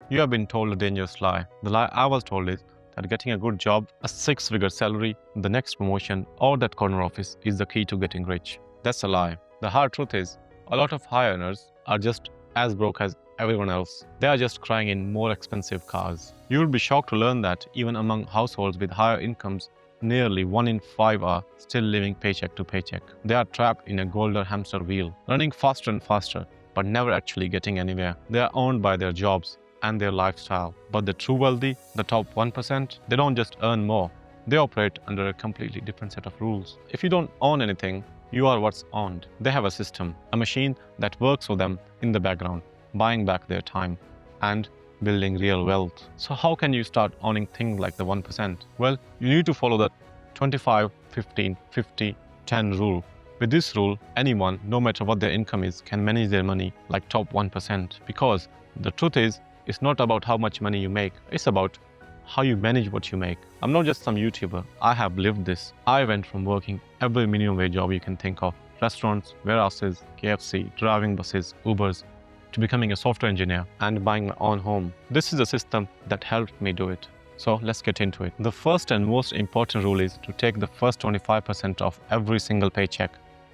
You have been told a dangerous lie. The lie I was told is that getting a good job, a six-figure salary, the next promotion, or that corner office is the key to getting rich. That's a lie. The hard truth is, a lot of high earners are just as broke as everyone else. They are just crying in more expensive cars. You will be shocked to learn that even among households with higher incomes, nearly 1 in 5 are still living paycheck to paycheck. They are trapped in a golden hamster wheel, running faster and faster, but never actually getting anywhere. They are owned by their jobs and their lifestyle. But the true wealthy, the top 1%, they don't just earn more. They operate under a completely different set of rules. If you don't own anything, you are what's owned. They have a system, a machine that works for them in the background, buying back their time and building real wealth. So how can you start owning things like the 1%? Well, you need to follow the 25, 15, 50, 10 rule. With this rule, anyone, no matter what their income is, can manage their money like top 1%. Because the truth is, it's not about how much money you make, it's about how you manage what you make. I'm not just some YouTuber, I have lived this. I went from working every minimum wage job you can think of, restaurants, warehouses, KFC, driving buses, Ubers, to becoming a software engineer and buying my own home. This is a system that helped me do it. So let's get into it. The first and most important rule is to take the first 25% of every single paycheck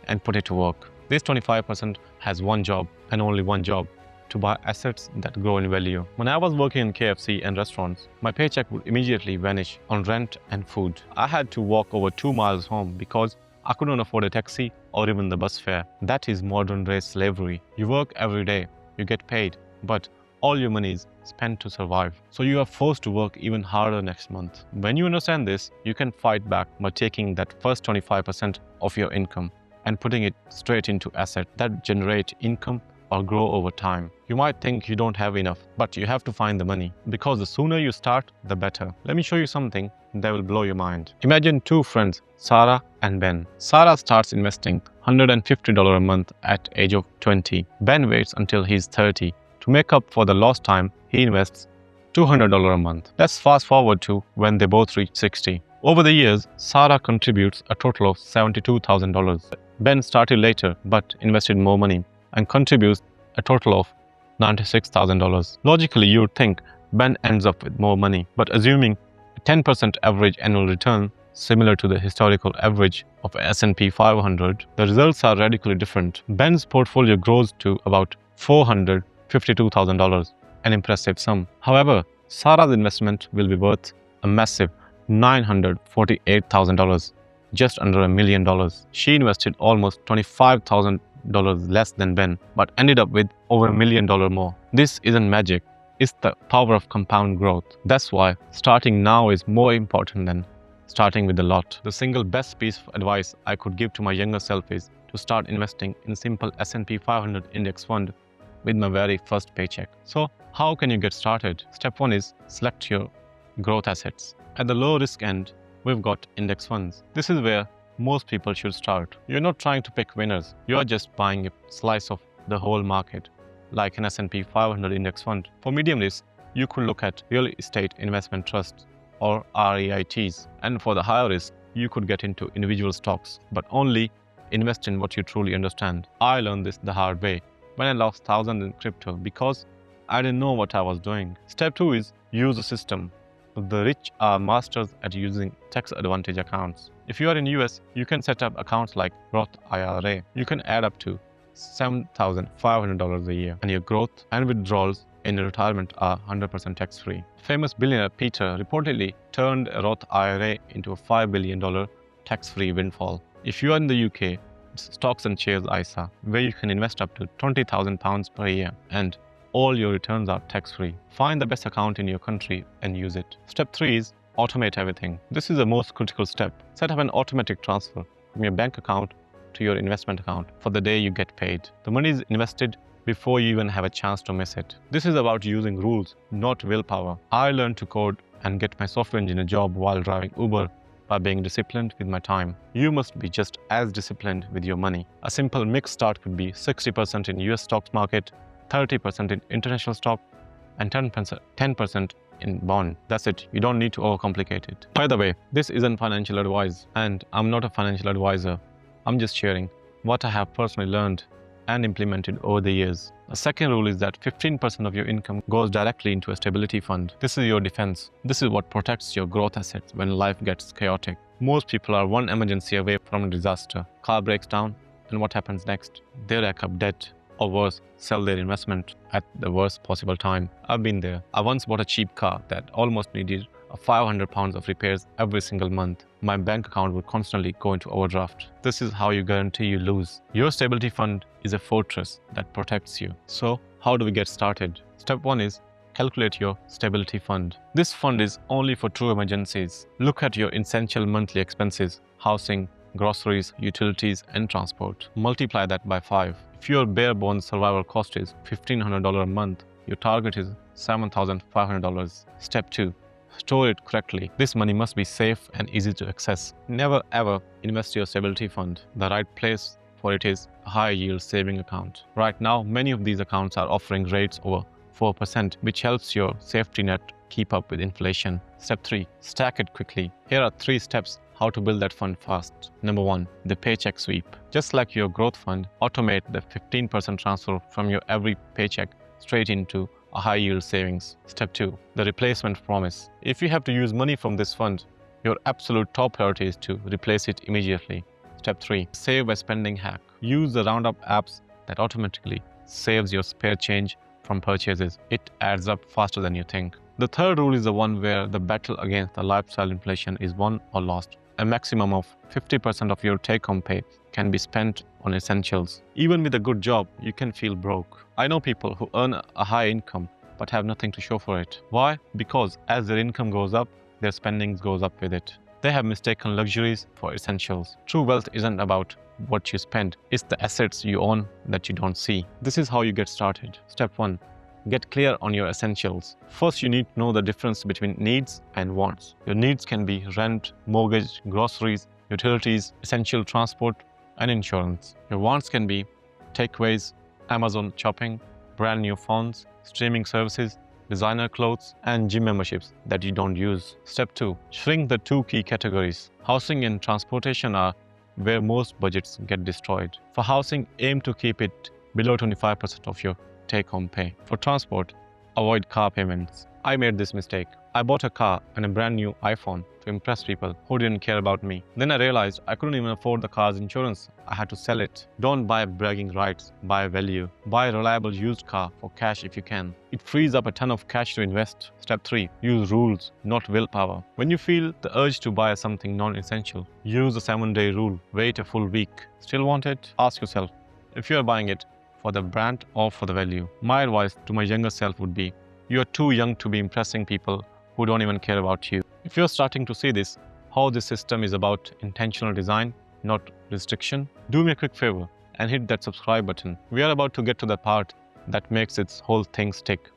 and put it to work. This 25% has one job and only one job: to buy assets that grow in value. When I was working in KFC and restaurants, my paycheck would immediately vanish on rent and food. I had to walk over 2 miles home because I couldn't afford a taxi or even the bus fare. That is modern day slavery. You work every day, you get paid, but all your money is spent to survive. So you are forced to work even harder next month. When you understand this, you can fight back by taking that first 25% of your income and putting it straight into assets that generate income or grow over time. You might think you don't have enough, but you have to find the money, because the sooner you start, the better. Let me show you something that will blow your mind. Imagine two friends, Sarah and Ben. Sarah starts investing $150 a month at age of 20. Ben waits until he's 30. To make up for the lost time, he invests $200 a month. Let's fast forward to when they both reach 60. Over the years, Sarah contributes a total of $72,000. Ben started later but invested more money and contributes a total of $96,000. Logically, you would think Ben ends up with more money, but assuming a 10% average annual return, similar to the historical average of S&P 500, the results are radically different. Ben's portfolio grows to about $452,000, an impressive sum. However, Sarah's investment will be worth a massive $948,000, just under $1 million. She invested almost $25,000 less than Ben, but ended up with over $1 million more. This isn't magic, it's the power of compound growth. That's why starting now is more important than starting with a lot. The single best piece of advice I could give to my younger self is to start investing in simple S&P 500 index fund with my very first paycheck. So how can you get started? Step 1 is select your growth assets. At the low risk end, we've got index funds. This is where most people should start. You're not trying to pick winners. You're just buying a slice of the whole market, like an S&P 500 index fund. For medium risk, you could look at real estate investment trusts or REITs. And for the higher risk, you could get into individual stocks, but only invest in what you truly understand. I learned this the hard way when I lost thousands in crypto because I didn't know what I was doing. Step 2 is use the system. The rich are masters at using tax advantage accounts. If you are in US, you can set up accounts like Roth IRA. You can add up to $7,500 a year, and your growth and withdrawals in retirement are 100% tax-free. Famous billionaire Peter reportedly turned a Roth IRA into a $5 billion tax-free windfall. If you are in the UK, it's Stocks and Shares ISA, where you can invest up to £20,000 per year, and all your returns are tax-free. Find the best account in your country and use it. Step 3 is automate everything. This is the most critical step. Set up an automatic transfer from your bank account to your investment account for the day you get paid. The money is invested before you even have a chance to miss it. This is about using rules, not willpower. I learned to code and get my software engineer job while driving Uber by being disciplined with my time. You must be just as disciplined with your money. A simple mixed start could be 60% in US stocks market, 30% in international stock, and 10% in bond. That's it. You don't need to overcomplicate it. By the way, this isn't financial advice, and I'm not a financial advisor. I'm just sharing what I have personally learned and implemented over the years. The second rule is that 15% of your income goes directly into a stability fund. This is your defense. This is what protects your growth assets when life gets chaotic. Most people are one emergency away from a disaster. Car breaks down, and what happens next? They rack up debt, or worse, sell their investment at the worst possible time. I've been there. I once bought a cheap car that almost needed £500 of repairs every single month. My bank account would constantly go into overdraft. This is how you guarantee you lose. Your stability fund is a fortress that protects you. So, how do we get started? Step 1 is calculate your stability fund. This fund is only for true emergencies. Look at your essential monthly expenses: housing, groceries, utilities, and transport. Multiply that by 5. If your bare bones survival cost is $1,500 a month, your target is $7,500. Step 2. Store it correctly. This money must be safe and easy to access. Never ever invest your stability fund. The right place for it is a high yield saving account. Right now, many of these accounts are offering rates over 4%, which helps your safety net keep up with inflation. Step 3. Stack it quickly. Here are 3 steps how to build that fund fast. Number 1. The paycheck sweep. Just like your growth fund, automate the 15% transfer from your every paycheck straight into a high yield savings. Step 2. The replacement promise. If you have to use money from this fund, your absolute top priority is to replace it immediately. Step 3. Save by spending hack. Use the roundup apps that automatically saves your spare change from purchases. It adds up faster than you think. The third rule is the one where the battle against the lifestyle inflation is won or lost. A maximum of 50% of your take-home pay can be spent on essentials. Even with a good job, you can feel broke. I know people who earn a high income but have nothing to show for it. Why? Because as their income goes up, their spending goes up with it. They have mistaken luxuries for essentials. True wealth isn't about what you spend, it's the assets you own that you don't see. This is how you get started. Step 1. Get clear on your essentials. First, you need to know the difference between needs and wants. Your needs can be rent, mortgage, groceries, utilities, essential transport, and insurance. Your wants can be takeaways, Amazon shopping, brand new phones, streaming services, designer clothes, and gym memberships that you don't use. Step 2. Shrink the 2 key categories. Housing and transportation are where most budgets get destroyed. For housing, aim to keep it below 25% of your take-home pay. For transport, avoid car payments. I made this mistake. I bought a car and a brand new iPhone to impress people who didn't care about me. Then I realized I couldn't even afford the car's insurance. I had to sell it. Don't buy bragging rights, buy value. Buy a reliable used car for cash if you can. It frees up a ton of cash to invest. Step 3. Use rules, not willpower. When you feel the urge to buy something non-essential, use the 7-day rule. Wait a full week. Still want it? Ask yourself if you are buying it for the brand or for the value. My advice to my younger self would be, you are too young to be impressing people who don't even care about you. If you're starting to see this, how this system is about intentional design, not restriction, do me a quick favor and hit that subscribe button. We are about to get to the part that makes its whole thing stick,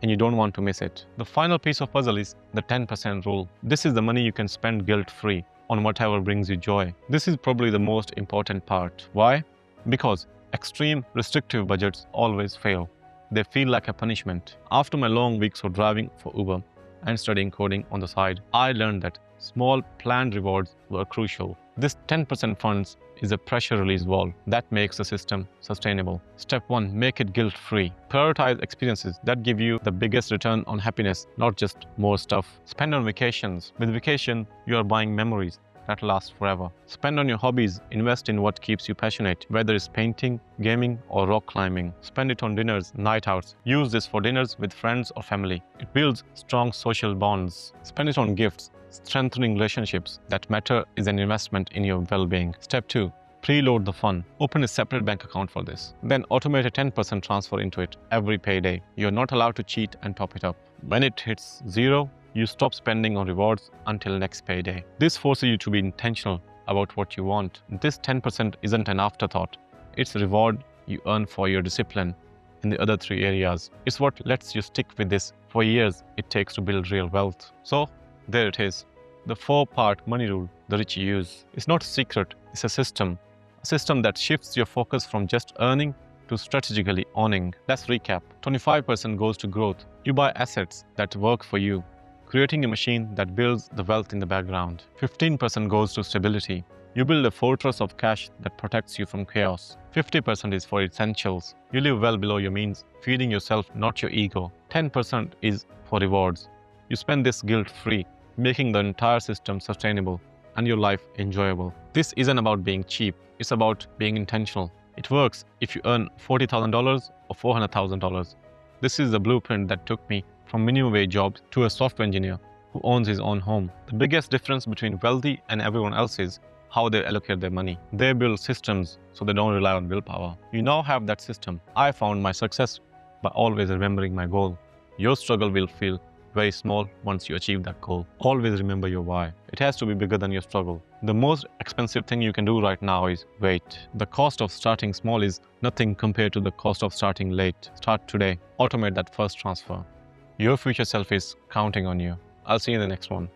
and you don't want to miss it. The final piece of puzzle is the 10% rule. This is the money you can spend guilt-free on whatever brings you joy. This is probably the most important part. Why? Because extreme restrictive budgets always fail. They feel like a punishment. After my long weeks of driving for Uber and studying coding on the side, I learned that small planned rewards were crucial. This 10% funds is a pressure release valve that makes the system sustainable. Step 1. Make it guilt-free. Prioritize experiences that give you the biggest return on happiness, not just more stuff. Spend on vacations. With vacation, you are buying memories that last forever. Spend on your hobbies. Invest in what keeps you passionate, whether it's painting, gaming, or rock climbing. Spend it on dinners, night outs. Use this for dinners with friends or family. It builds strong social bonds. Spend it on gifts. Strengthening relationships that matter is an investment in your well-being. Step 2. Preload the fund. Open a separate bank account for this. Then automate a 10% transfer into it every payday. You're not allowed to cheat and top it up. When it hits 0, you stop spending on rewards until next payday. This forces you to be intentional about what you want. This 10% isn't an afterthought. It's a reward you earn for your discipline in the other 3 areas. It's what lets you stick with this for years it takes to build real wealth. So, there it is. The 4-part money rule the rich use. It's not a secret, it's a system. A system that shifts your focus from just earning to strategically owning. Let's recap. 25% goes to growth. You buy assets that work for you. creating a machine that builds the wealth in the background. 15% goes to stability. You build a fortress of cash that protects you from chaos. 50% is for essentials. You live well below your means, feeding yourself, not your ego. 10% is for rewards. You spend this guilt-free, making the entire system sustainable and your life enjoyable. This isn't about being cheap, it's about being intentional. It works if you earn $40,000 or $400,000. This is the blueprint that took me from minimum wage jobs to a software engineer who owns his own home. The biggest difference between wealthy and everyone else is how they allocate their money. They build systems so they don't rely on willpower. You now have that system. I found my success by always remembering my goal. Your struggle will feel very small once you achieve that goal. Always remember your why. It has to be bigger than your struggle. The most expensive thing you can do right now is wait. The cost of starting small is nothing compared to the cost of starting late. Start today. Automate that first transfer. Your future self is counting on you. I'll see you in the next one.